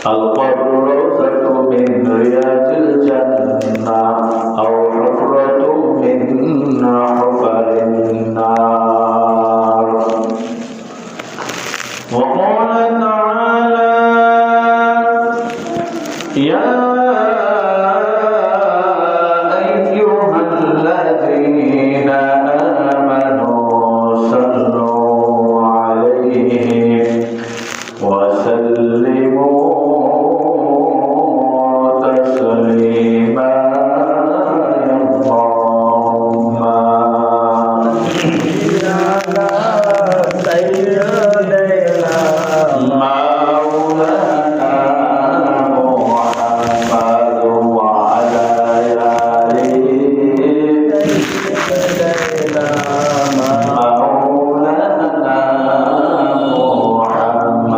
القبر روضة من رياض الجنة أو حفرة من حفر النار. وقال تعالى: يا أيها الذين آمنوا صلوا عليه وسلموا تسليما. اللهم صل على سيدنا مولانا محمد وعلى آله سيدنا مولانا محمد.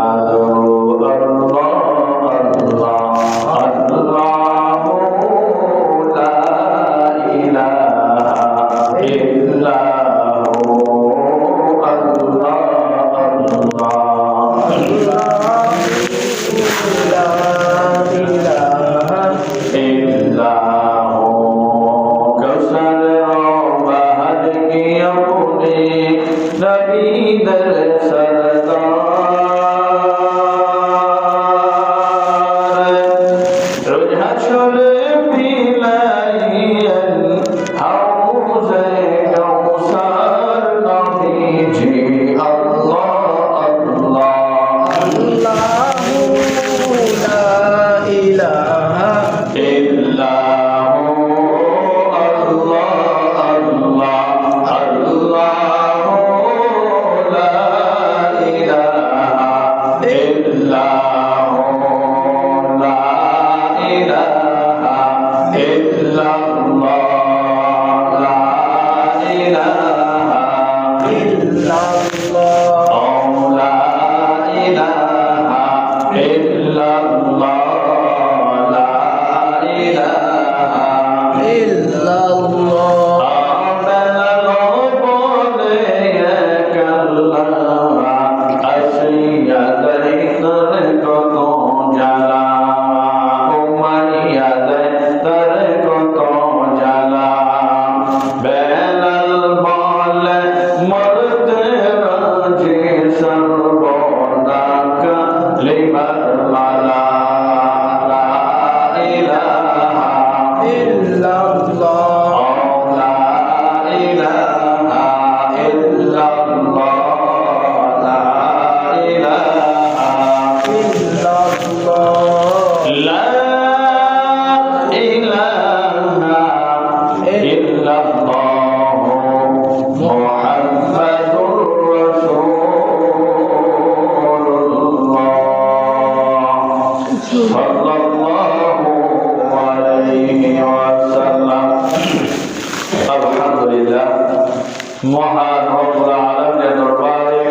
মহান রব্বুল আলামিনের দরবারে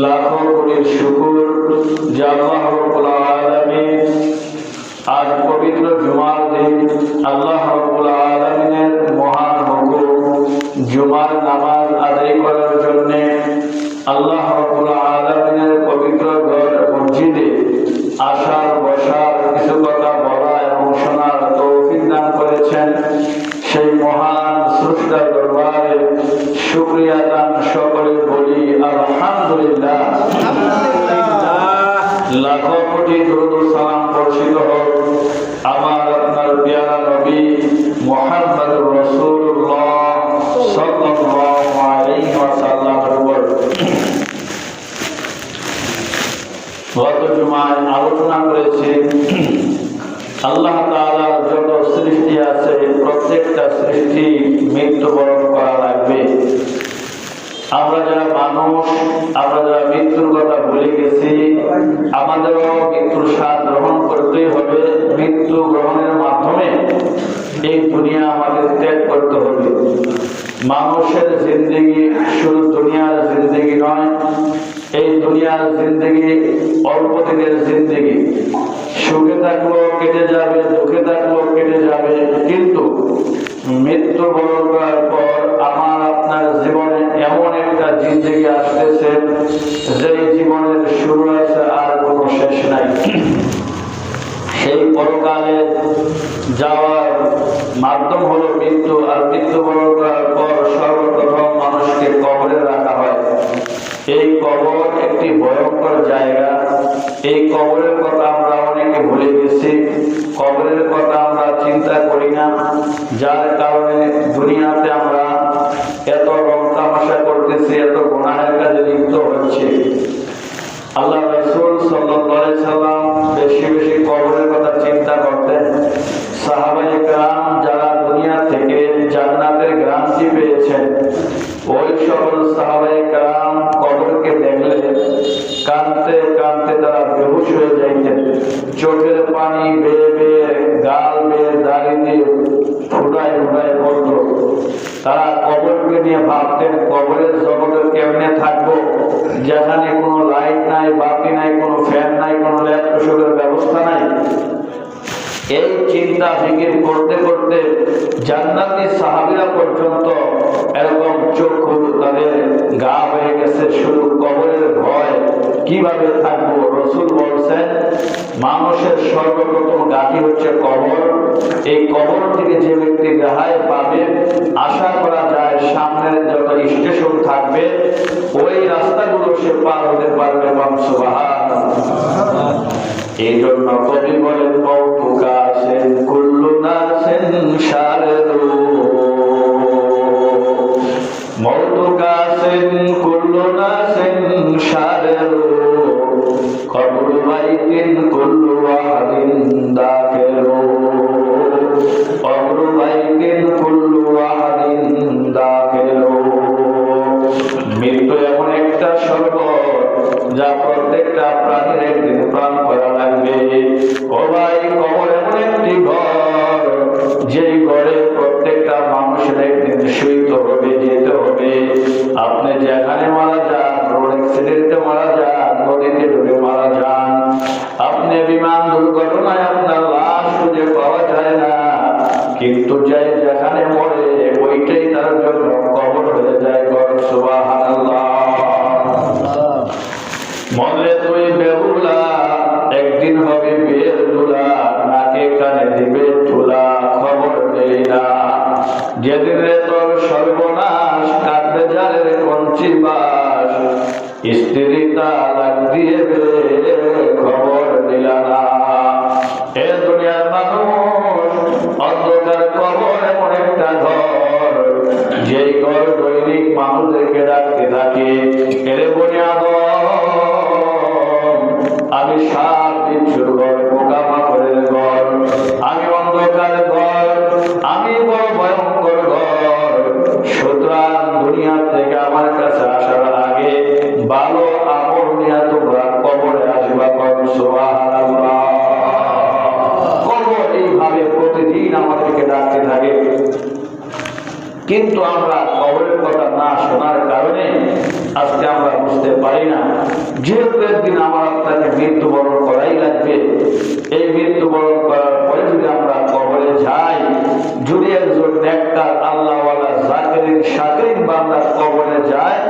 লাখো কোটি শুকর যে আল্লাহ রব্বুল আলামিন আজ পবিত্র জুমার দিন আল্লাহ রব্বুল আলামিনের মহান হুকুম জুমার নামাজ আদায় করার জন্য আল্লাহ রব্বুল আলামিনের পবিত্র ঘর মসজিদে আসার বসার কিছু কথা বলা এবং শোনার তৌফিক দান করেছেন। সেই মহান স্রষ্টার দরবারে শুকরিয়া দান সকলে বলি আলহামদুলিল্লাহ। লাখো কোটি দরুদ ও সালাম বর্ষিত হোক আমার আপনার প্যারা নবী মুহাম্মদুর রাসূলুল্লাহ সাল্লাল্লাহু আলাইহি ওয়াসাল্লামের উপর। গত জুমায় আলোচনা করেছি আল্লাহ তাআলার যত সৃষ্টি আছে প্রত্যেকটা সৃষ্টি মৃত্যুবরণ করা লাগবে। আমরা যারা মানুষ, আমরা যারা মৃত্যুর কথা ভুলে গেছি, আমাদেরও মৃত্যুর স্বাদ গ্রহণ করতেই হবে। মৃত্যু গ্রহণের মাধ্যমে এই দুনিয়া আমাদের ত্যাগ করতে হবে। মানুষের জিন্দেগি শুধু দুনিয়ার জিন্দেগি নয়, এই দুনিয়ার জিন্দেগি অল্প দিনের জিন্দেগি। সুখে থাকলেও কেটে যাবে, দুঃখে থাকলেও কেটে যাবে, কিন্তু মৃত্যুবরণ করার পর আমার আপনার জীবনে এমন একটা জিন্দেগি আসতেছে যে জীবনের শুরু আছে আর কোনো শেষ নাই। পরকালে যাওয়ার মাধ্যম হলো মৃত্যু। আর মৃত্যুবরণ করার পর সর্বপ্রথম মানুষকে কবরে রাখা হয়। এই কবর একটি ভয়ঙ্কর জায়গা। এই কবরের কথা আমরা অনেকে ভুলে গেছি, কবরের কথা আমরা চিন্তা করি না, যার কারণে দুনিয়াতে আমরা এত রং তামাশা করতেছি, এত গুনাহের কাজে লিপ্ত হচ্ছে। আল্লাহ রাসূল সাল্লাল্লাহু আলাইহি সাল্লাম বেশি বেশি কবরের কথা চিন্তা করতেন। সাহাবায়ে কেরাম যারা দুনিয়া থেকে জান্নাতের গ্রান্তি পেয়েছেন, ওই সকল সাহাবায়ে কেরাম কবরকে দেখলে কাঁদতে কাঁদতে তারা বেহুশ হয়ে যাইতেন। চোখের পানি বেয়ে বেয়ে, গাল বেয়ে, দাড়ি দিয়ে ফুটায় ফুটায় পড়ত। তারা কবরকে নিয়ে ভাবতেন, কবরের জগতে কেমনে থাকবো, যেখানে কোনো লাইট নাই, বাতি নাই, কোনো ফ্যান নাই, কোনো ল্যাপটপের ব্যবস্থা নাই। এই চিন্তা ফিকির করতে করতে জান্নাতি সাহাবীরা পর্যন্ত এরকম চক্ষু তাদের গা হয়ে গেছে শুধু কবরের ভয়, কিভাবে থাকবো। রাসূল বলছেন, মানুষের সর্বপ্রথম গাঁথি হচ্ছে কবর। এই কবর থেকে যে ব্যক্তি রেহাই পাবে, আশা করা যায় সামনের যত স্টেশন থাকবে ওই রাস্তাগুলো সে পার হতে পারবে। সুবহানাল্লাহ। এই জন্য কবি বলেন, মওতুকা আছেন কুল্লু নাসিন শাররু, মওতুকা আছেন কুল্লু নাসিন শাররু, কবরু বাইতিন কুল্লু ওয়াহিদিন দাখিলু, কবরু বাইতিন কুল্লু ওয়াহিদিন দাখিলু। মৃত্যু এমন একটা সর্বত যা প্রত্যেকটা প্রাণীর একদিন প্রাণ করা লাগবে। ও ভাই, কবর এমন একটি ঘর, যেই ঘরে প্রত্যেকটা মানুষের একদিন শুইতে হবে, যেতে হবে। আপনি যেখানে মারা যান, রোড অ্যাক্সিডেন্টে মারা যান, নদীতে ডুবে মারা যান, আপনি বিমান দুর্ঘটনায় আপনার লাশ খুঁজে পাওয়া যায় না, কিন্তু যাই যেখানে মরে ওইটাই তার জন্য কবর হয়ে যায় ঘর। সুবহানাল্লাহ। মরলে তুই বেহুলা, একদিন হবে বিয়ের দুলা, নাকে কানে দিবে ঠুলা, খবর নেই না। যেদিন রে তোর সর্বনাশ, কাটবে জালের কঞ্চি বাস, স্ত্রী তালাক দিয়ে বে, খবর নিলা না। এ দুনিয়ার মানুষ, অন্ধকার কবর এমন একটা ঘর, যেই ঘর দৈনিক মানুষদেরকে ডাকতে থাকে, এরে বুনিয়াদম, আমি সাপ বিচ্ছুর ঘর, পোকামাকড়ের ঘর, আমি অন্ধকার ঘর, আমি বড় ভয়ঙ্কর ঘর। সুতরাং দুনিয়া থেকে আমার কাছে আসার আগে ভালো আমল নিয়ে তোমরা কবরে আসবা। সুবহানাল্লাহ। কবর এইভাবে প্রতিদিন আমাদেরকে ডাকতে থাকে, কিন্তু আমরা কবরের কথা না শোনার কারণে আজকে আমরা বুঝতে পারি না, যেহেতু একদিন আমার আপনাকে মৃত্যুবরণ করাই লাগবে। এই মৃত্যুবরণ করার পরে যদি আমরা কবরে যাই, যদি একজন নেককার আল্লাহওয়ালা জাকিরিন শাকিরিন বান্দা কবরে যায়,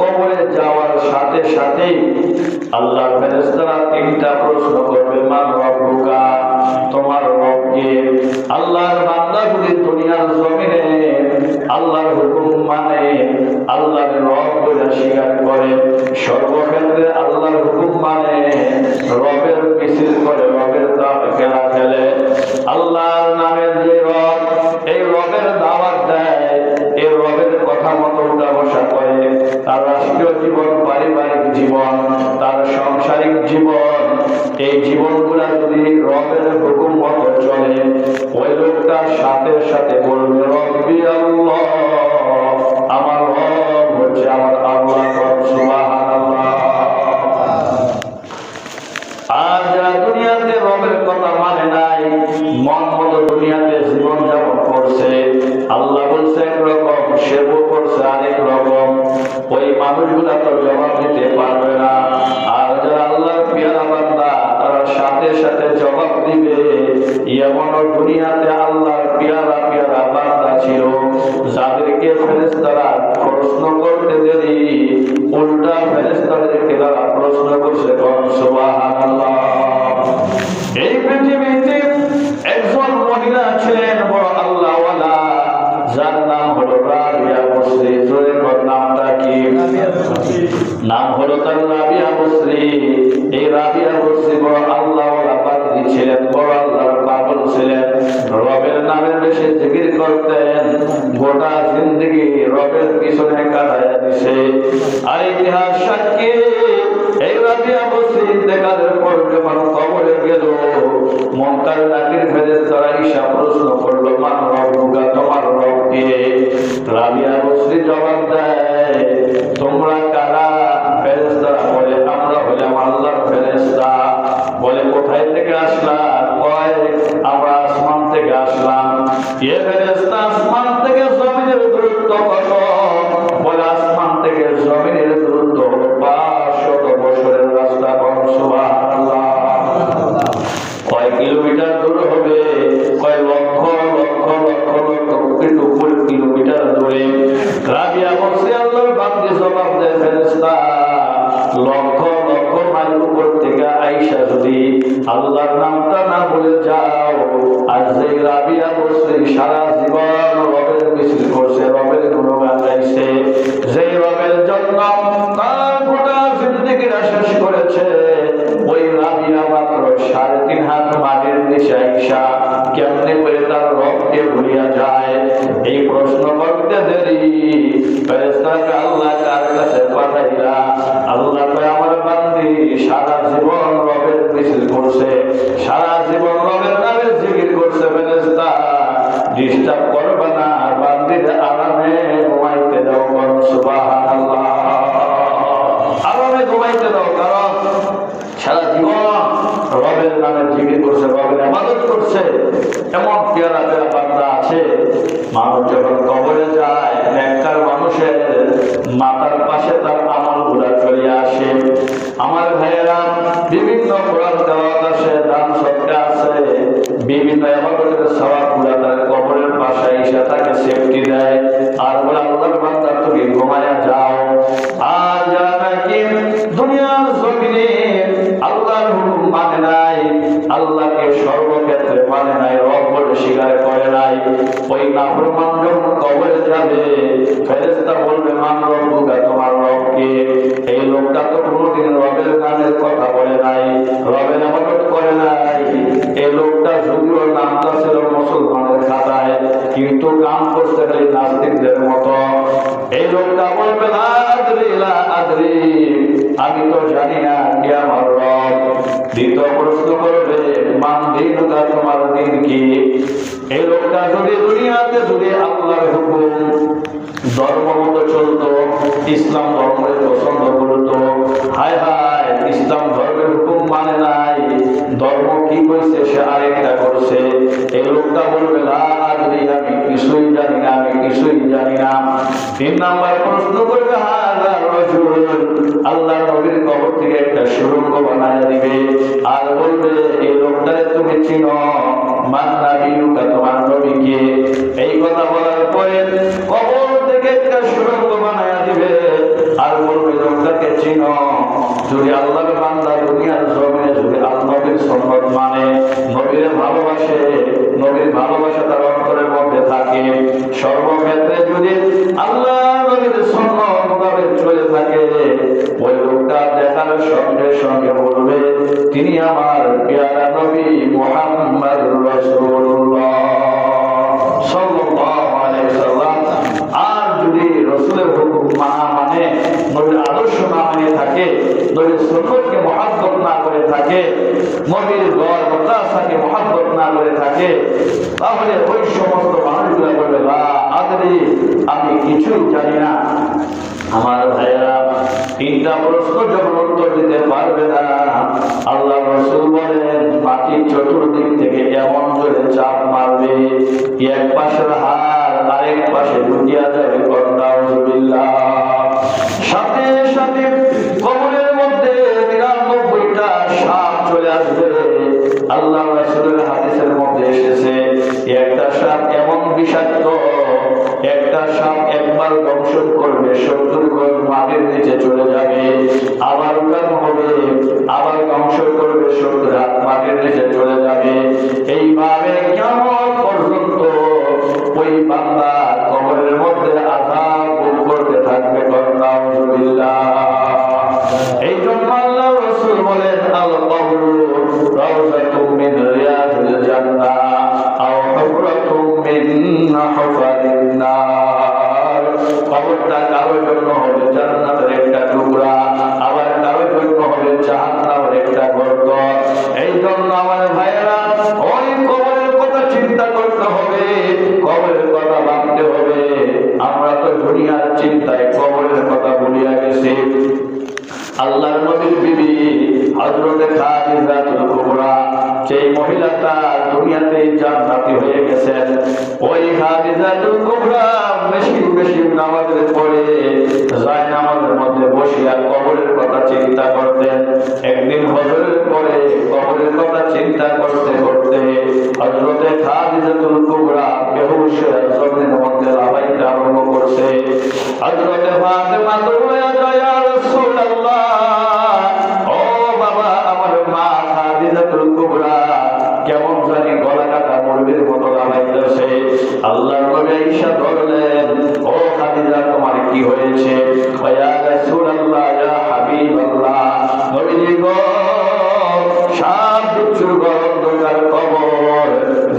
কবরে যাওয়ার সাথে সাথেই আল্লাহর ফেরেশতারা তিনটা প্রশ্ন করবে, মান রব্বুকা, তোমার রব কে? আল্লাহর বান্দাগুলি দুনিয়ার জমিনে আল্লাহর হুকুম মানে, আল্লাহর রব বলে স্বীকার করে, সর্বক্ষেত্রে আল্লাহর হুকুম মানে, রবের মিছিল করে, রবের খেলা খেলে। আল্লাহর নামের যে রব, এই রবের দাওয়াত দেয়, এই রবের কথা মতো উঠা বসা করে, তার রাষ্ট্রীয় জীবন, পারিবারিক জীবন, তার সাংসারিক জীবন, এই জীবনগুলা যদি রবের হুকুম মতো চলে, ওই লোকটা সাথে সাথে বলবে, রব্বি আল্লাহ, আমার রব হচ্ছে আমার আল্লাহ। সুবহানাল্লাহ। আর যারা দুনিয়াতে রবের কথা মানে নাই, মন মতো দুনিয়াতে জীবন যাপন করছে, আল্লাহ বলছে একরকম, সে করছে আরেক রকম, ওই মানুষগুলা তো জবাব দিতে পারবে না। আর যারা আল্লাহর পেয়ারা বান্দা, তারা সাথে সাথে জবাব দিবে। এমন দুনিয়াতে আল্লাহর পেয়ারা পেয়ারা বান্দা ছিল, যাদেরকে ফেরেশতারা প্রশ্ন করতে দেরি, উল্টা ফেরেশতাদেরকে তারা প্রশ্ন করছে। সুবহানাল্লাহ। এই পৃথিবীতে পিছনে কাটাইয়া দিছে। আর ইতিহাস সাক্ষী এই রাবিয়া বসরি ইন্তেকালের পর যখন কবরে গেল, মুনকার নাকির ফেরেশতারা ঈশা প্রশ্ন করলো, মান রব্বুকা, তোমার রব কে? রাবিয়া বসরি জবাব দেয়, তোমরা কারা? ফেরেশতারা বলে, আমরা হলাম আল্লাহর ফেরেশতা। বলে, কোথায় থেকে আসলা? কয়, আমরা আসমান থেকে আসলাম। এ ফেরেশতা, আসমান থেকে জমিনের দূরত্ব কত? বলে, আসমান থেকে জমিনের দূরত্ব হলো 500 বছরের রাস্তা। সুবহানাল্লাহ। কয় কিলোমিটার দূর হবে? কয় লক্ষ লক্ষ লক্ষ লক্ষ কিলোমিটার দূরে। রাবিয়া বসরি আল্লাহর বান্দে জবাব দেয়, ফেরেশতা, লক্ষ লক্ষ মাইল উপর থেকে আইসা যদি আল্লাহর নামটা না বলে যাও, আর যে রাবিয়া বসরি সারা জীবন রবের মিছিল করছে, রবের গুণগান গাইছে, যে রবের জন্য তার গোটা জিন্দেগিটা শেষ করেছে, ওই রাবিয়া মাত্র 3.5 হাত মাটির নিচে আইসা কেমনে করে তার রবকে ভুলিয়া যায়? এই প্রশ্ন করতে দেরি ফেরেশতাকে আল্লাহ কার কাছে পাঠাইলা? আল্লাহ কয়, আমার বান্দি সারা জীবন রবের মিছিল করছে, সারা জীবন রবের নামে জিকির করছে। ফেরেশতা, ডিস্টার্ব করবে না, বান্দির আরামে ঘুমাইতে দাও। সুবহানাল্লাহ। আরামে ঘুমাইতে দাও, কারণ সারা জীবন রবের নামে জিকির করছে, রবের ইবাদত করছে। এমন পেয়ারা পেয়ারা বান্দা আছে, মানুষ যখন কবরে যায়, নেককার মানুষের মাথার পাশে তার আমলগুলা চলে আসে। আমার ভাইয়েরা, বিভিন্ন কোরআন তেলাওয়াত আছে, দান সদকা আছে, বিভিন্ন ইবাদতের সওয়াবগুলা তার কবরের পাশে এসে তাকে সেফটি দেয়। আর বলে, আল্লাহর বান্দা, তুমি ঘুমায়া যাও। আর যারা নাকি দুনিয়ার জমিনে আল্লাহর হুকুম মানে নাই, আল্লাহকে সর্বক্ষেত্রে মানে নাই, রব বলে স্বীকার করে নাই, ওই নাফরমান যখন কবরে যাবে, ফেরেশতা বলবে, মান রব্বুকা, তোমার রব কে? এই লোকটা তো কোনোদিন রবের নামের কথা বলে নাই, রবের ইবাদত করে নাই। এই লোকটা যদিও নামটা ছিল মুসলমানের খাতায়, কিন্তু কাম করতে খালি নাস্তিকদের মতো। এই লোকটা বলবে, লা আদরি লা আদরি, আমি তো জানি না কে আমার রব। দ্বিতীয় প্রশ্ন করবে, মান দীনুকা, তোমার দিন কি? এই লোকটা যদি দুনিয়াতে যদি আল্লাহর হুকুম ধর্ম মতো চলতো, ইসলাম ধর্মের পছন্দ করতো, হায় হায় ইসলাম ধর্মের হুকুম মানে নাই, ধর্ম কি কইছে সে আরেকটা করছে। এই লোকটা বলবে, লা আদরি, আমি কিছুই জানি না, আমি কিছুই জানি না। 3 নাম্বার প্রশ্ন করবে, হাযা রাজুল, আল্লাহ নবীর কবর থেকে একটা সুড়ঙ্গ বানায়া দিবে, আর বলবে, এই লোকটারে তুমি চিনো? মান নাবিয়ুকা, তোমার নবী কে? এই কথা বলার পরে কবর থেকে একটা সুড়ঙ্গ বানায়া দিবে, আর বলবে, লোকটাকে চিনো? যদি আল্লাহর বান্দা দুনিয়ার জমিনে যদি নবীর সুন্নাত মানে, নবীর ভালোবাসে, নবীর ভালোবাসা তার অন্তরের মধ্যে থাকে, সর্বক্ষেত্রে যদি আল্লাহ নবীর সুন্নাত মোতাবেক চলে থাকে, ওই লোকটা দেখার সঙ্গে সঙ্গে বলবে, তিনি আমার পেয়ারা নবী মুহাম্মদ রাসূলুল্লাহ সাল্লাল্লাহু আলাইহি ওয়াসাল্লাম। আর যদি রাসূলের হুকুম মানে, নবীর আদর্শ না মানে থাকে, নবীর সুন্নতকে মুহাব্বত না করে থাকে, নবীর দর মাদ্রাসাকে মুহাব্বত না করে থাকে, তাহলে ওই সমস্ত মানুষগুলো বলবে, লা আদরি, আমি কিছুই জানি না। আমার ভাইয়েরা, 3টা প্রশ্ন যখন উত্তর দিতে পারবে না, আল্লাহ রাসূল বলেন, মাটির চতুর্দিক থেকে এমন জোরে চাপ মারবে, এক পাশের হাড় আরেক পাশে ঢুকিয়া যাবে। নাউযুবিল্লাহ। সাথে সাথে কবরের মধ্যে 99টা সাপ চলে আসবে। আল্লাহ রাসূলের হাদিসের মধ্যে এসেছে, একটা সাপ এমন বিষাক্ত, একটা সাপ একবার দংশন করবে 70 গজ মাটির নিচে চলে যাবে, আবার উঠানো হবে, আবার দংশন করবে 70 হাত মাটির নিচে চলে যাবে। এইভাবে কিয়ামত পর্যন্ত ওই বান্দা কবরের মধ্যে আযাব ভোগ করতে থাকবে। নাউযুবিল্লাহ। এই জন্য আল্লাহ রাসূল বলেন, আল কবরু রাউযাতুম মিন রিয়াদিল জান্নাহ আও হুফরাতুম মিন হুফারিন নার। কবরটা আমার ভাইয়েরা, ওই কবরের কথা চিন্তা করতে হবে, কবরের কথা ভাবতে হবে। আমরা তো দুনিয়ার চিন্তায় কবরের কথা ভুলিয়া গেছি। আল্লাহর নবীর বিবি হযরত খাদিজাতুল কুবরা, সেই মহিলাটা দুনিয়াতে জান্নাতি হয়ে গেছেন। ওই খাদিজাতুল কুবরা বেশি বেশি নামাজ পড়ে যায় নামাজের মধ্যে বসিয়া কবরের কথা চিন্তা করতেন। একদিন ফজরের পরে কবরের কথা চিন্তা করতে করতে হযরত খাদিজাতুল কুবরা বেহুশ হয়ে জমিনের মধ্যে লাফাইতে আরম্ভ করছে। হযরত ফাতেমা দৌড়ে যায়, ইয়া রাসূলুল্লাহ, ও বাবা, আমার মা খাদিজাতুল কুবরা কেমন জানি গলা কাটা মুরগির মতো লাফাইতেছে। আল্লাহর নবী আয়েশা ধরলেন, ও খাদিজা, তোমার কি হয়েছে? ইয়া রাসূলুল্লাহ, ইয়া হাবিবাল্লাহ, নবীজি গো, সাত বিচ্ছুর অন্ধকার কবর,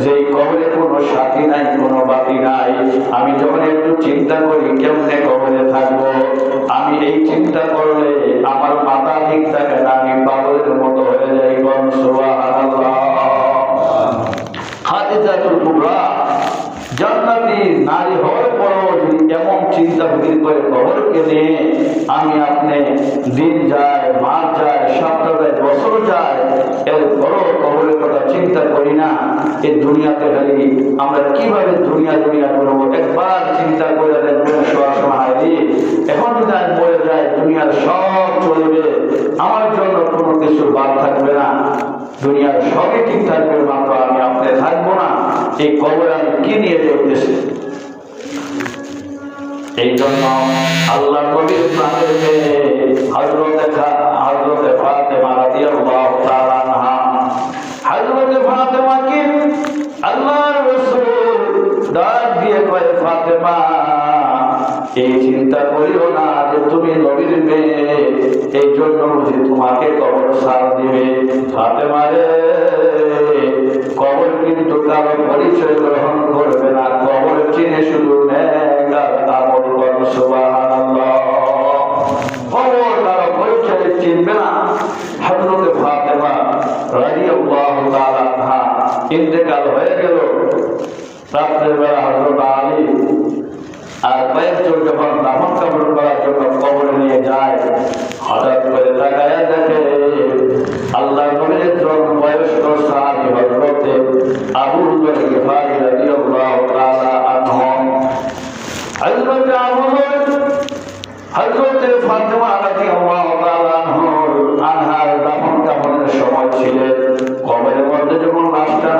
যেই কবরে কোনো সাথী নাই, কোনো বাতি নাই। আমি যখন একটু চিন্তা করি কেমনে কবরে থাকবো, আমি এই চিন্তা করলে আমার মাথা ঠিক থাকে না, আমি পাগলের মতো হয়ে যাই। সুবহানাল্লাহ। খাদিজাতুল কুবরা জান্নাতি নারী হওয়ার পরও যদি এমন চিন্তা ফিকির করে কবরকে নিয়ে আমি আপনি দিন যায়, মাস যায়, সপ্তাহ যায়, বছর যায়, এরপরও কবরের কথা চিন্তা করি না, এই দুনিয়াতে খালি আমরা কিভাবে দুনিয়া করবো। একবার চিন্তা করে দেখবেন সরাসরি, এখন যদি আমি মরে যাই, দুনিয়ার সব চলবে, আমার জন্য কোনো কিছু বাদ থাকবে না, দুনিয়ার সবই ঠিক থাকবে, মাত্র আমি আপনি থাকবো না। এই কবর আমি কি নিয়ে দেখতেছি? এই জন্য আল্লাহ নবীর প্রাণের মেয়ে হযরত ফাতেমা রাদিয়াল্লাহু তাআলা আনহা, হযরত ফাতেমাকে আল্লাহর রাসূল ডাক দিয়ে কয়, ফাতেমা, এই চিন্তা করিও না যে তুমি নবীর মেয়ে, এই জন্য বুঝি তোমাকে কবর ছাড় দিবে। ফাতেমা রে, কবর কিন্তু কারো পরিচয় গ্রহণ করবে না, কবর চিনে শুধু নেক আমল করো। সুবহানাল্লাহ। কবর কারো পরিচয় চিনবে না। হযরত ফাতেমা রাদিয়াল্লাহু তাআলা আনহা ইন্তেকাল হয়ে গেল। রাত্রেবেলা হযরত আলী আর কয়েকজন যখন দাফন কাফন করার জন্য কবরে নিয়ে যায়, হঠাৎ করে তাকায়া দেখে আল্লাহর নবীর একজন বয়স্ক সাহাবী হযরত আবু যর গিফারী রাদিয়াল্লাহু তাআলা আনহু, হযরত আবু যর হযরত ফাতেমা রাদিয়াল্লাহু তাআলা আনহার দাফন কাফনের সময় ছিলেন। কবরের মধ্যে যখন লাশটা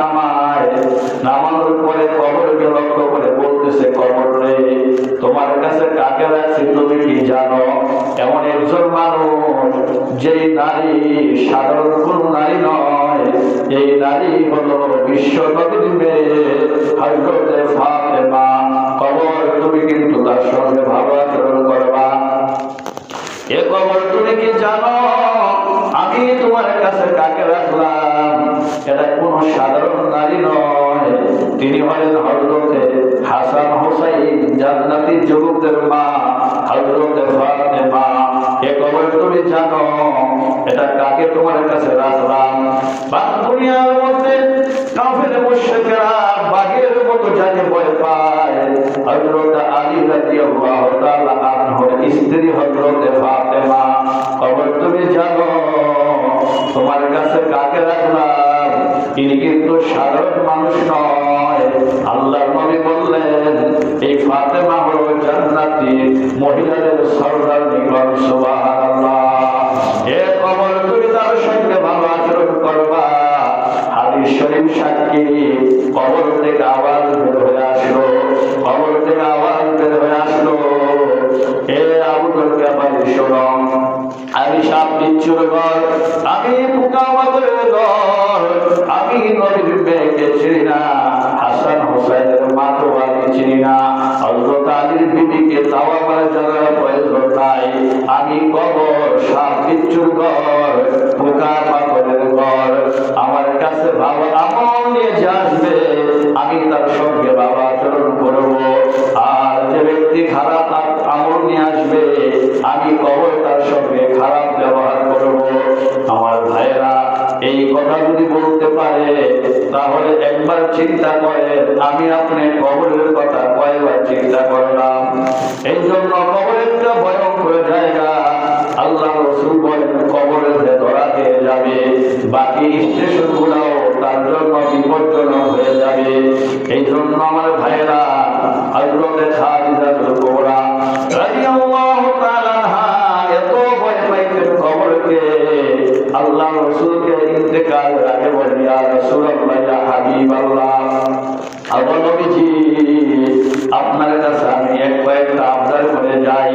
নামানোর পরে কবরকে লক্ষ্য করে বলতেছে, কবর রে, তোমার কাছে কাকে রাখছি তুমি কি জানো? এমন একজন মানুষ, যেই নারী সাধারণ কোন নারী নয়, এই নারী হলো বিশ্ব নবীর মেয়ে হযরত ফাতেমা। কবর, তুমি কিন্তু তার সঙ্গে ভালো আচরণ করবা। এ কবর, তুমি কি জানো আমি তোমার কাছে কাকে রাখলাম? এটা কোন সাধারণ নারী নয়, তিনি হলেন হযরত হাসান হুসাইন, জান্নাতি যুবকদের মা হযরত ফাতেমা। এ কবর, তুমি জানো এটা কাকে তোমার কাছে রাখলাম? দুনিয়ার মধ্যে কাফের মুশরিকরা বাঘের মতো জানে ভয় পায়, হযরত আলী রাদিয়াল্লাহু তাআলা আনহুর স্ত্রী হযরত ফাতেমা। কবর, তুমি জানো তোমার কাছে কাকে রাখলাম? তিনি কিন্তু সাধারণ মানুষ নয়। আল্লাহর নবী বললেন, এই ফাতেমা হলো জান্নাতি মহিলাদের সরদার নিকট। সুবহানাল্লাহ। এ কবর, তুমি তার সঙ্গে ভালো আচরণ করবা। হাদিস শরীফ সাক্ষী, কবর থেকে আওয়াজ বের হয়ে আসলো, কবর থেকে আওয়াজ বের হয়ে আসলো, এ আবু যর গিফারী শোনো, আমি সাপ বিচ্ছুর ঘর, আমি পোকা মাকড়ের ঘর, আমি নবীর মেয়েকে চিনি না, হাসান হুসাইনের মাকে আমি চিনি না, হযরত আলীর বিবিকে তাওয়া করে জানার প্রয়োজন নাই। আমি কবর, সাপ বিচ্ছুর ঘর, পোকা মাকড়ের ঘর। আমার কাছে ভালো আমল নিয়ে যে আসবে, আমি তার সঙ্গে ভালো আচরণ করবো। আর যে ব্যক্তি খারাপ আমল নিয়ে আসবে, আমি কবর তার সঙ্গে খারাপ ব্যবহার করব। আমার ভাইয়েরা, এই কথা যদি বলতে পারি তাহলে একবার চিন্তা করেন আমি আপনি কবরের কথা কয়বার চিন্তা করলাম। এই জন্য কবর একটা ভয়ঙ্কর জায়গা। আল্লাহ রাসূল বলেন কবরের ধরা খেয়ে যাবে, বাকি স্টেশন গুলাও তার জন্য বিপজ্জনক হয়ে যাবে। এই জন্য আমার ভাইয়েরা, হযরত খাদিজাতুল কুবরা রাদিয়াল্লাহু তাআলা আনহা এত ভয় পাইতেন কবরকে, আল্লাহ রাসূলকে ইন্তেকালের আগে বলেন ইয়া রাসূলুল্লাহ ইয়া হাবিবাল্লাহ, আমার নবীজি আপনার কাছে আমি কয়েকটা আবদার করে যাই।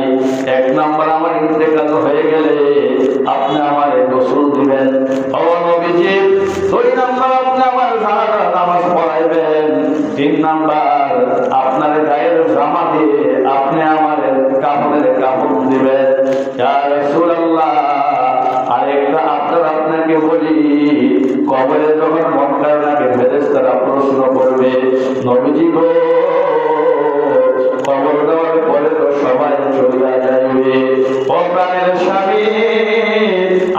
এক নাম্বার, আমার ইন্তেকাল হয়ে গেলে আপনি আমার গোসল দিবেন ও নবীজি। দুই নাম্বার, আপনি আমার জানাজার নামাজ পড়াইবেন। তিন নাম্বার, আপনার গায়ের জামা দিয়ে আপনি আমার কাপড়ের কাপড় দিবেন। ইয়া রাসূলুল্লাহ, আরেকটা আবদার আপনাকে বলি, কবরে যখন মুনকার নাকির ফেরেশতারা প্রশ্ন করবে, নবীজি গো কবর দেওয়ার পরে তো সবাই চলিয়া যাইবে, ও প্রাণের স্বামী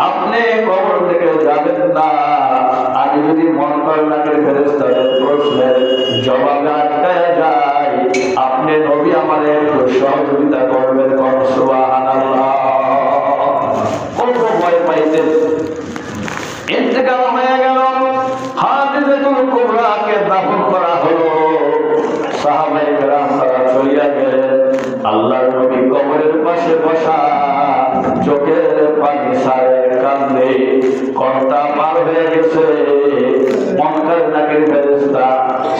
আপনি কবর থেকে যাবেন না। আমি যদি মুনকার নাকির ফেরেশতাদের প্রশ্নের জবাবে আটকায় যাই, আপনি নবী আমারে একটু সহযোগিতা করবেন। সুবহানাল্লাহ। কত ভয় পাইতেন। ইন্তেকাল হয়ে গেল, খাদিজাতুল কুবরাকে দাফন করা হলো। সাহাবায়ে কেরাম তারা চলিয়া গেলেন। আল্লাহর নবী কবরের পাশে বসা, চোখের পানি সারে কান্দে। ঘন্টা পার হয়ে গেছে, মুনকার নাকির ফেরেশতা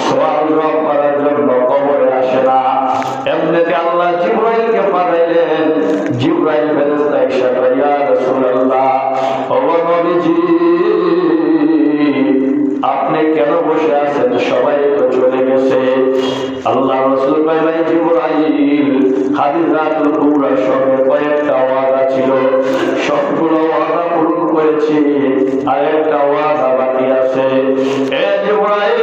সওয়াল জবাব করার জন্য কবরে আসে না। এমনিতে আল্লাহ জিবরাইলকে পাঠাইলেন। জিবরাইল ফেরেশতা এসে কয় ইয়া রাসূলুল্লাহ, ও নবীজি আপনি কেন বসে আছেন? সবাই তো চলে গেছে। আল্লাহ রাসূল কয় ভাই জিবরাইল, খাদিজাতুল কুবরার সঙ্গে কয়েকটা ওয়াদা ছিল, সবগুলো ওয়াদা পূরণ করেছি, আর একটা ওয়াদা বাকি আছে। এ জিবরাইল,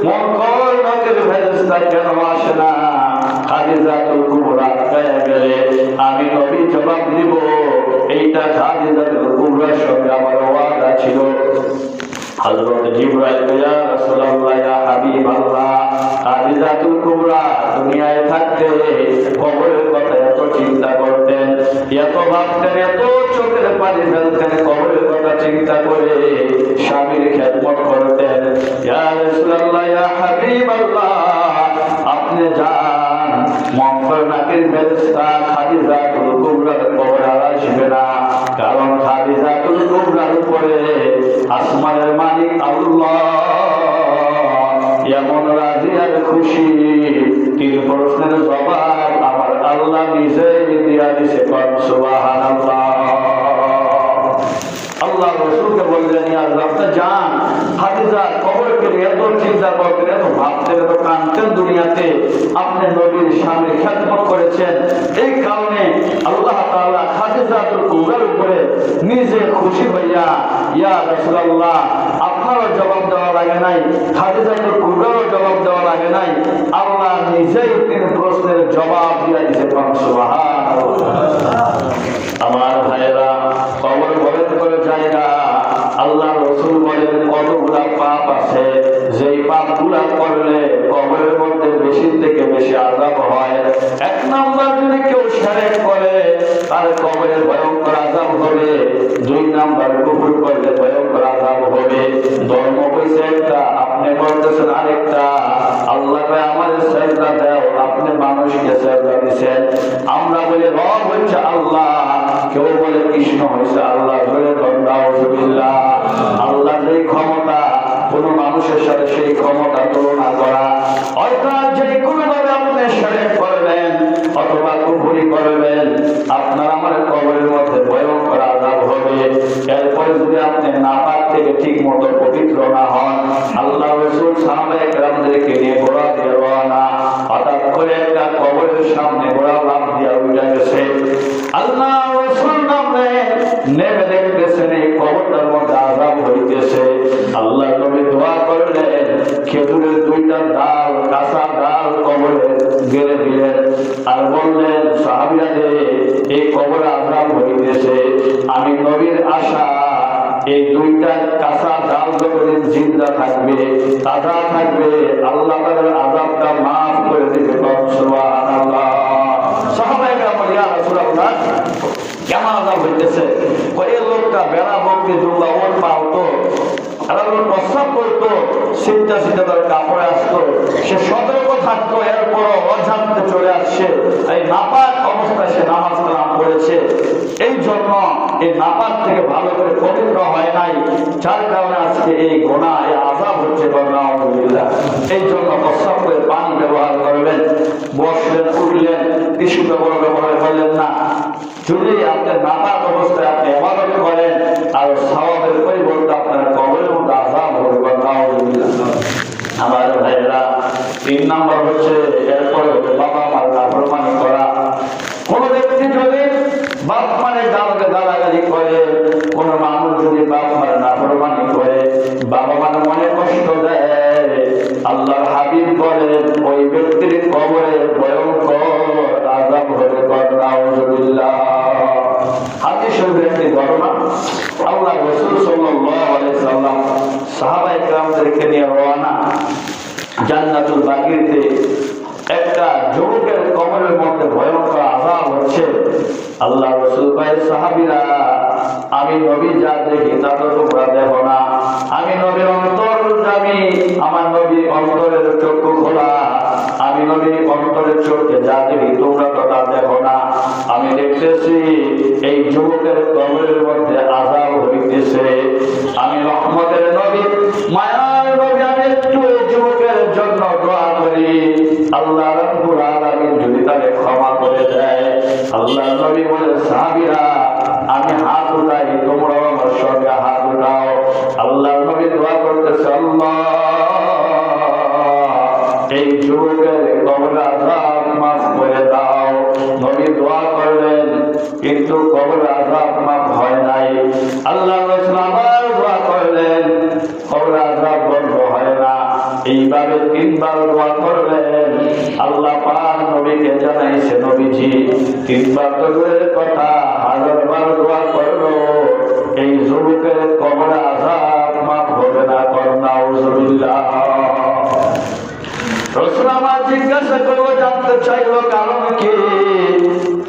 মুনকার নাকির ফেরেশতা কেন আসে না? খাদিজাতুল কুবরা পেয়ে গেলে আমি নবী জবাব দিব, এইটা খাদিজাতুল কুবরার সঙ্গে আমার ওয়াদা ছিল। হযরত জিবরাইল ইয়া রাসূলুল্লাহ ইয়া হাবিবাল্লাহ, খাদিজাতুল কুবরা দুনিয়ায় থাকতে কবরের কথা এত চিন্তা করতেন, এত ভাবতেন, এত চোখের পানি ফেলতেন, কবরের কথা চিন্তা করে স্বামীর খেদমত করতেন। ইয়া রাসূলুল্লাহ ইয়া হাবিবাল্লাহ, আপনি যান, মুনকার নাকির ফেরেশতা খাদিজাতুল কুবরার কবরে আর আসবে না। কারণ খাদিজাতুল কুবরার উপরে আসমানের মালিক আল্লাহ এমন রাজি আর খুশি, তিন প্রশ্নের জবাব আমার আল্লাহ নিজেই দিয়া দিছে। সুবহানাল্লাহ। আল্লাহ রাসূলকে বললেন ইয়া রাব্বা জান, খাদিজা কবরকে এত চিন্তা করতেন, এত ভাবতেন, এত কাঁদতেন দুনিয়াতে, আপনি নবীর স্বামীর খেদমত করেছেন, এই কারণে আল্লাহ তাআলা খাদিজাতুল কুবরার উপরে নিজে খুশি হইয়া ইয়া রাসূলুল্লাহ আপনারও জবাব দেওয়া লাগে নাই, খাদিজাতুল কুবরারও জবাব দেওয়া লাগে নাই, আল্লাহ নিজেই তিন প্রশ্নের জবাব দিয়া দিয়েছে। সুবহানাল্লাহ। আমার ভাইয়েরা, কবর ভয়ঙ্কর জায়গা। আল্লাহ রাসূল বলেন কতগুলা পাপ আছে, যেই পাপগুলা করলে কবরের মধ্যে বেশি থেকে বেশি আযাব হয়। এক নাম্বার, যদি কেউ শিরক করে তার কবরে ভয়ঙ্কর আযাব হবে। দুই নাম্বার, কুফর করলে ভয়ঙ্কর আযাব হবে। ধর্ম কইছে একটা, আপনি করতেছেন আরেকটা। আল্লাহ কয় আমার সেজদা দাও, আপনি মানুষকে সেজদা দিবেন। আমরা বলি রব হচ্ছে আল্লাহ, কেউ বলে কৃষ্ণ হয়েছে আল্লাহ। আল্লাহ যেই ক্ষমতা, কোন মানুষের সাথে সেই ক্ষমতা তুলনা করা, অর্থাৎ যে কোনো ভাবে আপনি শিরক করবেন অথবা কুফরি করবেন, আপনার আমার কবরের মধ্যে ভয়ঙ্কর আযাব হবে। এরপরে যদি আপনি নাপাক থেকে ঠিক মতো পবিত্র না হন, আল্লাহ রাসূল সাহাবায়ে কেরামদেরকে নিয়ে ঘোড়া দিয়ে রওনা। হঠাৎ করে একটা কবরের সামনে ঘোড়া লাফ দিয়ে উঠে গেছে। আল্লাহ রাসূল নামে নেমে দেখতেছেন এই কবরটার মধ্যে আযাব হইতেছে। আল্লাহ নবী দোয়া করলেন, খেজুরের দুইটা ডাল, কাঁচা ডাল কবরে গেড়ে দিলেন, আর বললেন সাহাবীদের এই কবরে আযাব হইতেছে, আমি নবীর আশা এই দুইটা কাঁচা ডাল যতদিন রোজা থাকবে, আল্লাহ তাদের আযাবটা মাফ করে দিবে। সুবহানাল্লাহ। সাহাবায়ে কেরাম বলে, ইয়া রাসূলুল্লাহ, কেমন আযাব হইতেছে? ওই লোকটা বেড়া বকরি দুর্গা ওর পাওতো, প্রস্তাব করতো, সিদ্ধা সিদ্ধা তার কাপড়ে আসতো, সে সতর্ক থাকতো, এরপরও অজান্তে চলে আসছে। এই নাপাক অবস্থায় সে নামাজ কালাম পড়েছে, এই জন্য এই নাপাক থেকে ভালো করে পবিত্র হয় নাই, যার কারণে আজকে এই গুনাহ, এই আযাব হচ্ছে। নাউযুবিল্লাহ। এই জন্য প্রস্তাব করে পানি ব্যবহার করবেন, বসলেন উঠলেন, টিস্যু পেপার ব্যবহার করলেন না। যদি আপনার নাপাক অবস্থায় আপনি ইবাদত করেন, আর সওয়াবের পরিবর্তে আপনার কবরের মধ্যে আযাব হবে। নাউযুবিল্লাহ। আমার ভাইরা, 3 নাম্বার হচ্ছে এরপরে হবে বাবা মার নাফরমানি করা। কোন ব্যক্তি যদি বাপ মারে গালাগালি করে, কোন মানুষ যদি বাপ মার নাফরমানি করে, বাবা মার মনে কষ্ট দেয়, আল্লাহর হাবিব বলেন ওই ব্যক্তির কবরে ভয়ঙ্কর আযাব হবে। নাউযুবিল্লাহ। হাদিস শরীফের একটি ঘটনা, আল্লাহ রাসূল সাল্লাল্লাহু আলাইহি সাল্লাম সাহাবায়ে কেরামদেরকে নিয়ে রওনা। জান্নাতুল বাকিতে একটা যুবকের কবরের মধ্যে ভয়ঙ্কর আযাব হচ্ছে। আল্লাহ রাসূল কয়, সাহাবীরা, আমি নবী যা দেখি তা তো তোমরা দেখো না। আমি নবীর অন্তর্যামী, আমার নবী অন্তরের চক্ষু খোলা, আমি নবী অন্তরের চোখে যা দেখি তোমরা তো তা দেখো না। আমি দেখতেছি এই যুবকের কবরের মধ্যে আযাব হইতেছে। আমি রহমতের নবী, মায়ার নবী, আমি একটু এই যুবকের জন্য দোয়া করি, আল্লাহ রাব্বুল আলামিন যদি তাকে ক্ষমা করে দেয়। আল্লাহ নবী বলে, সাহাবীরা, আমি হাত উঠাই, তোমরাও আমার সঙ্গে হাত উঠাও। আল্লাহ নবী দোয়া করতেছে, আল্লাহ এই যুবকের কবরের আযাব মাফ করে দাও। নবী দোয়া করলেন, কিন্তু কবরের আযাব মাফ হয় নাই। আল্লাহ রাসূল আবার দোয়া করলেন, কবরের আযাব বন্ধ হয় না। এইভাবে 3 বার দোয়া করলেন। আল্লাহ পাক নবীকে জানাইছে, নবীজি 3 বার তো দূরের কথা, 1000 বার দোয়া করলো, এই যুবকের কবরের আযাব মাফ হবে না। নাউযুবিল্লাহ। রাসূল আমার জিজ্ঞাসা করলো, জানতে চাইলো কারণ কি?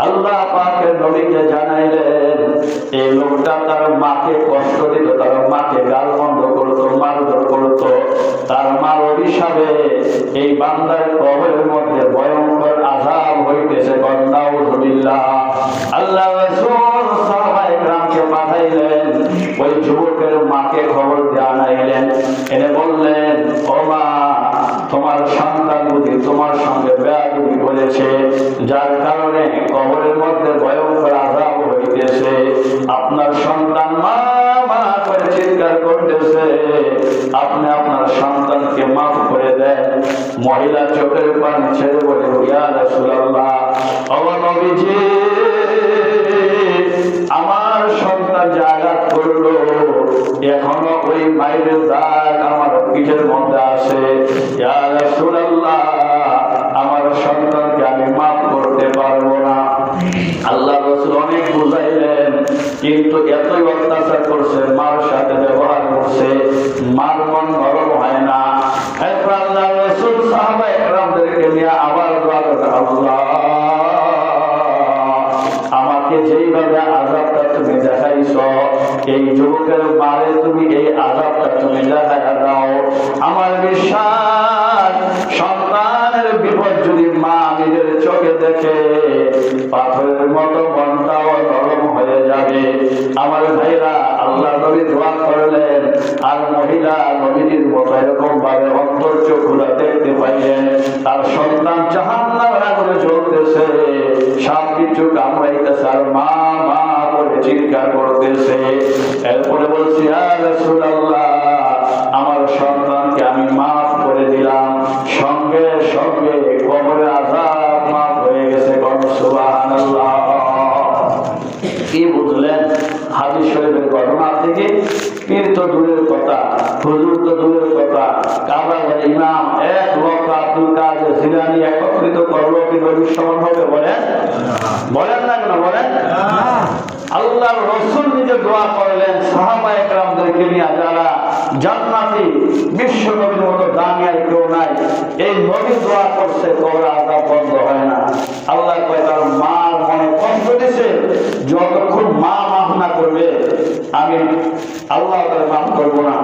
আল্লাহ পাকের নবীকে জানাইলেন, এই লোকটা তার মাকে কষ্ট দিত, তার মাকে গালমন্দ করতো, মারধর করতো। তার মার অভিশাপে এই বান্দার কবরের মধ্যে ভয়ঙ্কর আযাব হইতেছে। নাউযুবিল্লাহ। আল্লাহ রাসূল সাহাবায়ে কেরামকে পাঠাইলেন, ওই যুবকের মাকে খবর দিয়ে আনাইলেন, এনে বললেন, ও মা, তোমার সন্তান বুঝি তোমার সঙ্গে বেয়াদবি করেছে, যার কারণে কবরের মধ্যে ভয়ঙ্কর আযাব হইতেছে। আপনার সন্তান মা মা করে চিৎকার করতেছে, আপনি আপনার সন্তানকে মাফ করে দেন। মহিলা চোখের পানি ছেড়ে বলে, ইয়া রাসূলুল্লাহ, ও নবীজি, আমার সন্তান যে আঘাত করলো, এখনো ওই মায়ের দাগ আমার পিঠের মধ্যে আছে। ইয়া রাসূলুল্লাহ, আমার সন্তানকে আমি মাফ করতে পারবো না। আল্লাহ রাসূল অনেক বুঝাইলেন, কিন্তু এতই অত্যাচার করছে, মার সাথে ব্যবহার করছে, মার মন নরম হয় না। এরপর আল্লাহ রাসূল সাহাবায়ে কেরামদেরকে নিয়ে আবার দোয়া করলেন, আল্লাহ আমাকে যেইভাবে আযাবটা তুমি দেখাইছো, এই যুবকের মারে তুমি এই আযাবটা তুমি দেখাইয়া দাও। আমার বিশ্বাস, সন্তানের বিপদ যদি মা নিজের চোখে দেখে, পাথরের মতো মনটাও নরম হয়ে যাবে। আমার ভাইরা, আল্লাহ নবী দোয়া করলেন, আর মহিলা নবীর মতো এরকম ভাবে অন্তর চোখগুলা দেখতে পাইলেন, তার সন্তান জাহান্নামের আগুনে জ্বলতেছে, সব কিছু কামড়াইতেছে, আর মা মা করে চিৎকার করতেছে। এরপরে বলছি, ইয়া রাসূলুল্লাহ, আমার সন্তানকে আমি মাফ করে দিলাম। সঙ্গে সঙ্গে কবরের আযাব মাফ হয়ে গেছে। সুবহানাল্লাহ। কি বুঝলেন হাদিস শরীফের ঘটনা থেকে? পীর তো দূরের কথা, হুজুর তো দূরের কথা, কাবার ইমাম 1 লক্ষ আব্দুল কাদের জিলানী একত্রিত একত্রিত করলো কি নবীর সমান হবে? বলেন বলেন না কেন বলেন? আল্লাহর রাসূল নিজে দোয়া করলেন সাহাবা একরামদেরকে নিয়ে, যারা জান্নাতি বিশ্ব নবীর মতো দামি আর কেউ নাই, এই নবী দোয়া করছে কবর আযাব বন্ধ হয় না। আল্লাহ কয় তার মার মনে কষ্ট দিছে, যতক্ষণ মা মাফ না করবে আমি আল্লাহ তাকে মাফ করবো না।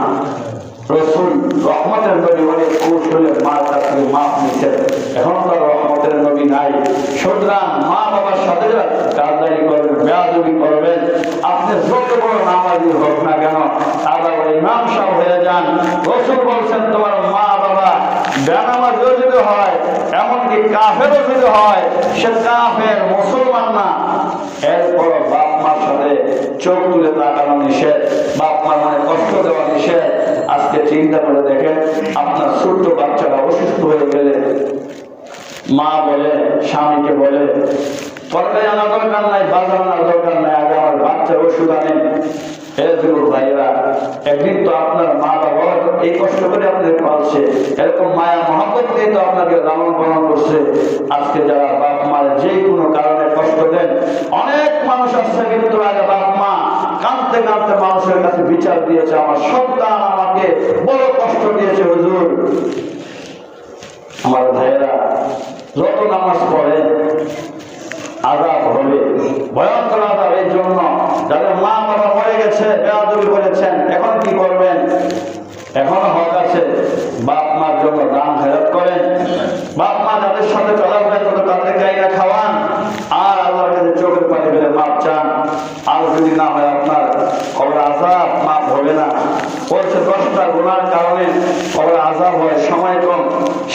রাসূল রহমতের নবী অনেক কৌশলে মার কাছ থেকে মাফ নিচ্ছেন, এখন তো রহমতের নবী নাই। সুতরাং মা বাবার সাথে গাদ্দারি করবেন, বেয়াদবি করবেন, আপনি যত বড় নামাজি হোক না কেন, আবার ইমাম সাহেব হয়ে যান, রাসূল বলছেন তোমার মা বাবা বেনামাজিও যদি হয়, এমনকি কাফেরও যদি হয়, সে কাফের মুসলমান না, এরপর বাপ মার সাথে চোখ তুলে তাকানো নিষেধ, বাপ মার মানে কষ্ট দেওয়া নিষেধ। আজকে চিন্তা করে দেখেন, আপনার ছোট্ট বাচ্চারা অসুস্থ হয়ে গেলে মা বলে, স্বামীকে বলে তরকারি আনার দরকার নাই, বাজার আনার দরকার নাই, আগে আমার বাচ্চার ওষুধ আনেন। ভাইরা, একদিন তো আপনার মা বাবা এই কষ্ট করে আপনাদের পালছে, এরকম মায়া মহব্বত নিয়ে তো আপনাকে লালন পালন করছে। আজকে যারা বাপ মা যে কোনো কারণে কষ্ট দেন, অনেক মানুষ আসছে কিন্তু আগে বাপ মা কাঁদতে কাঁদতে মানুষের কাছে বিচার দিয়েছে, আমার সন্তান আমাকে বড় কষ্ট দিয়েছে হুজুর। আমার ভাইয়েরা, যত নামাজ পড়ে আযাব হবে, ভয়ঙ্কর আযাব। এই জন্য যাদের মা বাবা মরে গেছে, বেয়াদবি করেছেন, এখন কি করবেন? এখনো হক আছে, বাপ মার জন্য দান খেরাত করেন, বাপ মা যাদের সাথে চলাফেরা করে তাদের গাইনা খাওয়ান, আর আল্লাহর কাছে চোখের পানি ফেলে মাপ চান। আর যদি না হয় আপনার কবর আযাব মাপ হবে না। বলছে 10টা গুনার কারণে কবর আযাব হয়, সময় কম।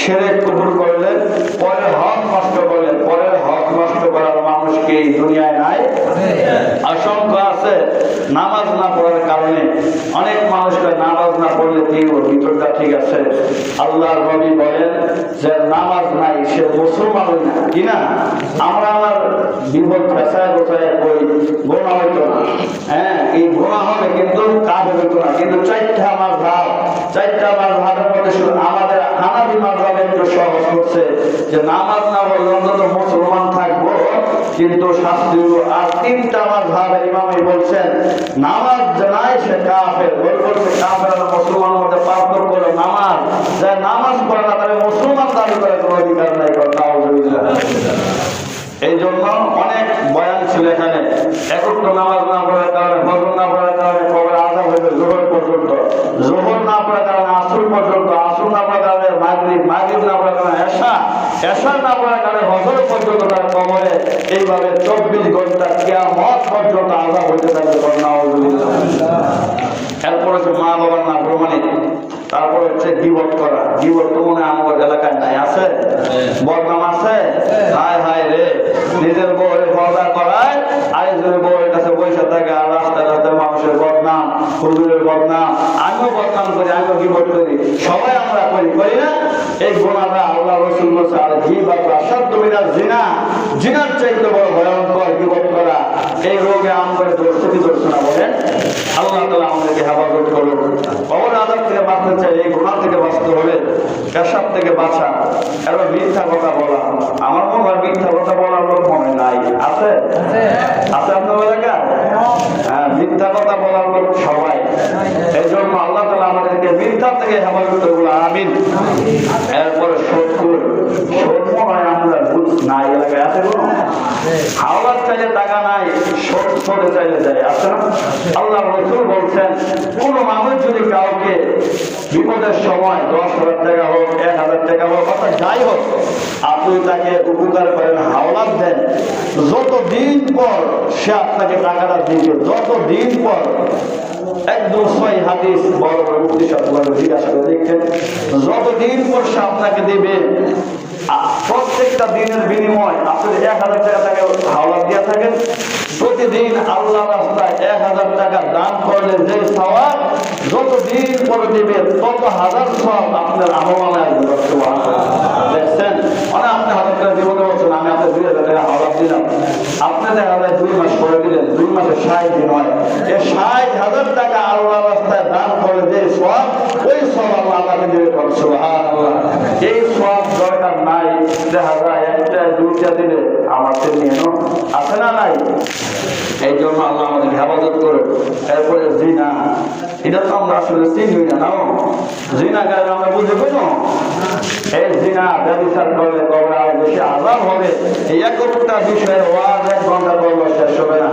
শিরক কুফর করলেন, পরের হক নষ্ট করলেন, পরের হক নষ্ট করার মানুষ কি এই দুনিয়ায় নাই? অসংখ্য আছে। নামাজ না পড়ার কারণে অনেক মানুষকে নামাজ না পড়লে কি ভিতরটা ঠিক আছে, আল্লাহর নবী বলেন যে নামাজ নাই সে মুসলমানই না। কি না? আমরা আমার বিপদ ফেসায় গোছায় কই গোনা হইতো না, হ্যাঁ এই গোনা হবে কিন্তু কাফের হইতো না। কিন্তু চারটা মাযহাবের মধ্যে শুধু আমাদের হানাফি মাযহাব একটু সহজ করছে যে নামাজ না পড়লে অন্তত মুসলমান থাকবো, কিন্তু শাস্তি হলো। আর 3টা মাযহাবের ইমামই বলছেন নামাজ নাই সে কাফের। বলছে কাফের আর মুসলমানের মধ্যে পার্থক্য হলো নামাজ। যে নামাজ পড়ে না তাহলে মুসলমান দাবি করে কোনো অধিকার নাই। এই জন্য অনেক বয়ান ছিল এখানে। একত্র নামাজ না পড়ার কারণে, ফজর না পড়ার কারণে কবর আযাব হইবে যোহর পর্যন্ত, যোহর না পড়ার কারণে আসর পর্যন্ত, আসর না পড়ার কারণে মাগরিব, মাগরিব না পড়ার কারণে এশা, এশা না পড়ার কারণে ফজর পর্যন্ত তার কবরে এইভাবে 24 ঘন্টা কিয়ামত পর্যন্ত আযাব হইতে থাকবে। এরপর হচ্ছে মা বাবার না প্রমাণে, তারপর হচ্ছে গীবত করা। গীবত তো মনে আমার এলাকায় নাই, আছে? বদনাম আছে? হায় হায় রে, নিজের বউয়ের পর্দা করায় আরেকজনের বউয়ের কাছে পয়সা থাকে, আর রাস্তায় রাস্তায় মানুষের বদনাম, হুজুরের বদনাম। আমিও বদনাম করি, আমিও গীবত করি, সবাই আমরা করি না? এই গুনাহটা আল্লাহ রাসূল বলেছে আর গীবত আশাদ্দু মিনাজ জিনা, জিনার চাইতে বড় ভয়ঙ্কর গীবত করা। এই রোগে আমাদের ধরছে কি ধরছে না বলেন? আল্লাহ তাআলা আমাদেরকে হেফাজত করুন। কবর আযাব থেকে বাঁচতে চাই, এই গুনাহ থেকে বাঁচতে হলে পেশাব থেকে বাঁচা, এবার মিথ্যা কথা বলা। আমার মনে হয় মিথ্যা কথা বলার লোক মনে নাই, আছে? আছে আপনার এলাকায়? হ্যাঁ, মিথ্যা কথা বলার লোক সবাই। এই জন্য আল্লাহ তাআলা আমাদেরকে মিথ্যা থেকে হেফাজত করুন, আমিন। এরপরে সুদ মনে হয় আমরা বুঝ নাই, এলাকায় আছে কোনো? হাওলাত চাইলে টাকা নাই, সুদ চাইলে যায়, আছে না? আল্লাহ রাসূল বলছেন কোন মানুষ যদি কাউকে বিপদের সময় 10,000 টাকা হোক, 1,000 টাকা হোক, অর্থাৎ যাই হোক, আপনি তাকে উপকার করেন, হাওলাত দেন, যতদিন পর সে আপনাকে টাকাটা দিবে, যতদিন পর, একদম সহিহ হাদিস, বড় বড় মুফতি সাহেব জিজ্ঞাসা করে দেখছেন, যতদিন পর সে আপনাকে দিবে, প্রত্যেকটা দিনের বিনিময় আপনি 1,000 টাকা তাকে হাওলাত দিয়ে থাকেন, প্রতিদিন আল্লাহ রাস্তায় 1,000 টাকা দান করলে যে সওয়াব, যতদিন পরে দিবে তত হাজার সওয়াব আপনার আমলে আসবে। দেখছেন, মানে আপনি 1,000 টাকা জীবনে বলছেন আমি আপনার 2,000 টাকা হাওলাত দিলাম, আপনি দেখা যায় 2 মাস পরে দিলেন, 2 মাসে 60 দিন হয়, এই 60,000 টাকা আল্লাহ রাস্তায় দান করলে যে সওয়াব, ওই সওয়াব আল্লাহ আপনাকে দিবে। সুবহানাল্লাহ। এই সওয়াব দরকার না নাই, দেখা যায় একটা দুইটা দিলে আমার নিয়ে আছে না নাই? এই জন্য আল্লাহ আমাদের হেফাজত করে। এরপরে জিনা, এটা তো আমরা আসলে চিনি না, জিনা গায়ে আমরা বুঝে পেলাম এই জিনা ব্যবচার করলে কবরে আরো বেশি আযাব হবে। এই একটা বিষয়ের ওয়াজ 1 ঘন্টা করলে শেষ হবে না।